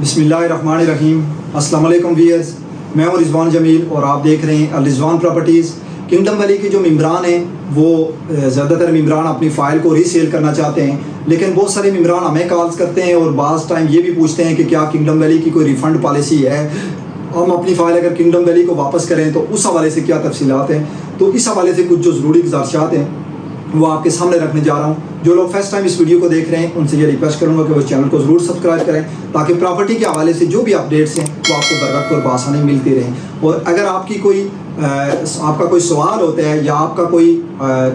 بسم اللہ الرحمن الرحیم۔ السلام علیکم ویئرز، میں ہوں رضوان جمیل اور آپ دیکھ رہے ہیں رضوان پراپرٹیز۔ کنگڈم ویلی کے جو ممبران ہیں وہ زیادہ تر ممبران اپنی فائل کو ری سیل کرنا چاہتے ہیں، لیکن بہت سارے ممبران ہمیں کالز کرتے ہیں اور بعض ٹائم یہ بھی پوچھتے ہیں کہ کیا کنگڈم ویلی کی کوئی ریفنڈ پالیسی ہے، ہم اپنی فائل اگر کنگڈم ویلی کو واپس کریں تو اس حوالے سے کیا تفصیلات ہیں۔ تو اس حوالے سے کچھ جو ضروری گزارشات ہیں وہ آپ کے سامنے رکھنے جا رہا ہوں۔ جو لوگ فرسٹ ٹائم اس ویڈیو کو دیکھ رہے ہیں ان سے یہ ریکویسٹ کروں گا کہ وہ چینل کو ضرور سبسکرائب کریں تاکہ پراپرٹی کے حوالے سے جو بھی اپڈیٹس ہیں وہ آپ کو برکت اور بآسانی ملتی رہیں۔ اور اگر آپ کا کوئی سوال ہوتا ہے یا آپ کا کوئی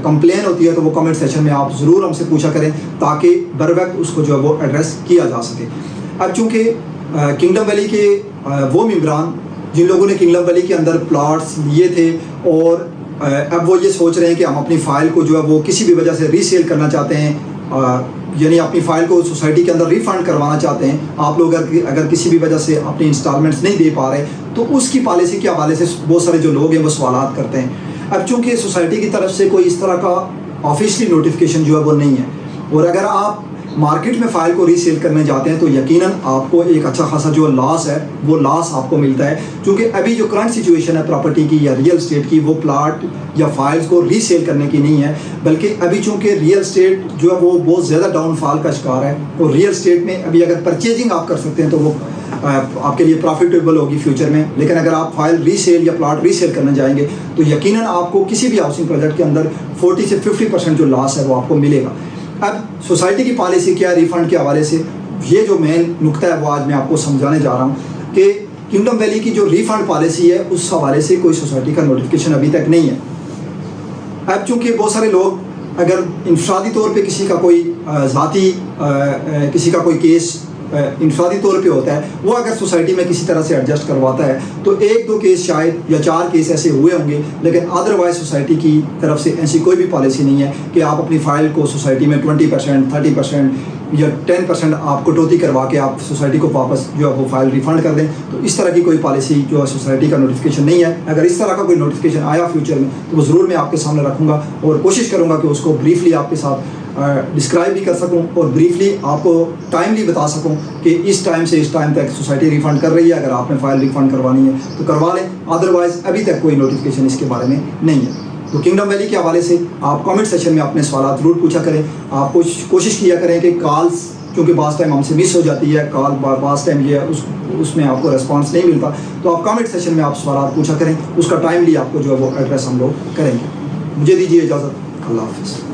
کمپلین ہوتی ہے تو وہ کمنٹ سیکشن میں آپ ضرور ہم سے پوچھا کریں تاکہ بر وقت اس کو جو ہے وہ ایڈریس کیا جا سکے۔ اب چونکہ کنگڈم ویلی کے وہ ممبران جن لوگوں نے کنگڈم ویلی کے اندر پلاٹس لیے تھے اور اب وہ یہ سوچ رہے ہیں کہ ہم اپنی فائل کو جو ہے وہ کسی بھی وجہ سے ری سیل کرنا چاہتے ہیں، یعنی اپنی فائل کو سوسائٹی کے اندر ریفنڈ کروانا چاہتے ہیں، آپ لوگ اگر کسی بھی وجہ سے اپنی انسٹالمنٹس نہیں دے پا رہے تو اس کی پالیسی کے حوالے سے بہت سارے جو لوگ ہیں وہ سوالات کرتے ہیں۔ اب چونکہ سوسائٹی کی طرف سے کوئی اس طرح کا آفیشلی نوٹیفیکیشن جو ہے وہ نہیں ہے، اور اگر آپ مارکیٹ میں فائل کو ری سیل کرنے جاتے ہیں تو یقیناً آپ کو ایک اچھا خاصا جو لاس ہے وہ لاس آپ کو ملتا ہے، کیونکہ ابھی جو کرنٹ سچویشن ہے پراپرٹی کی یا ریئل اسٹیٹ کی وہ پلاٹ یا فائلز کو ری سیل کرنے کی نہیں ہے، بلکہ ابھی چونکہ ریئل اسٹیٹ جو ہے وہ بہت زیادہ ڈاؤن فال کا شکار ہے، اور ریئل اسٹیٹ میں ابھی اگر پرچیزنگ آپ کر سکتے ہیں تو وہ آپ کے لیے پروفیٹیبل ہوگی فیوچر میں، لیکن اگر آپ فائل ری سیل یا پلاٹ ری سیل کرنے جائیں گے تو یقیناً آپ کو کسی بھی ہاؤسنگ پروجیکٹ کے اندر 40 سے 50% جو لاس ہے وہ آپ کو ملے گا۔ اب سوسائٹی کی پالیسی کیا ہے ریفنڈ کے حوالے سے، یہ جو مین نقطہ ہے وہ آج میں آپ کو سمجھانے جا رہا ہوں کہ کنگڈم ویلی کی جو ریفنڈ پالیسی ہے اس حوالے سے کوئی سوسائٹی کا نوٹیفیکیشن ابھی تک نہیں ہے۔ اب چونکہ بہت سارے لوگ اگر انفرادی طور پہ کسی کا کوئی کسی کا کوئی کیس انفرادی طور پہ ہوتا ہے، وہ اگر سوسائٹی میں کسی طرح سے ایڈجسٹ کرواتا ہے تو 1-2 کیس شاید یا 4 کیس ایسے ہوئے ہوں گے، لیکن ادروائز سوسائٹی کی طرف سے ایسی کوئی بھی پالیسی نہیں ہے کہ آپ اپنی فائل کو سوسائٹی میں 20%، 30% یا 10% آپ کٹوتی کروا کے آپ سوسائٹی کو واپس جو ہے وہ فائل ریفنڈ کر دیں۔ تو اس طرح کی کوئی پالیسی جو ہے سوسائٹی کا نوٹیفیکیشن نہیں ہے۔ اگر اس طرح کا کوئی نوٹیفیکیشن آیا فیوچر میں تو وہ ضرور میں آپ کے سامنے رکھوں گا اور کوشش کروں گا کہ اس کو بریفلی آپ کے ساتھ ڈسکرائب بھی کر سکوں اور بریفلی آپ کو ٹائملی بتا سکوں کہ اس ٹائم سے اس ٹائم تک سوسائٹی ریفنڈ کر رہی ہے، اگر آپ نے فائل ریفنڈ کروانی ہے تو کروا لیں، ادروائز ابھی تک کوئی نوٹیفیکیشن اس کے بارے میں نہیں ہے۔ تو کنگڈم ویلی کے حوالے سے آپ کامنٹ سیکشن میں اپنے سوالات ضرور پوچھا کریں۔ آپ کوشش کیا کریں کہ کالز کیونکہ بعض ٹائم ہم سے مس ہو جاتی ہے کال، بعض ٹائم یہ اس میں آپ کو ریسپانس نہیں ملتا، تو آپ کامنٹ سیکشن میں آپ سوالات پوچھا کریں، اس کا ٹائملی آپ کو جو ہے وہ ایڈریس ہم لوگ کریں گے۔ مجھے دیجیے اجازت، اللہ حافظ۔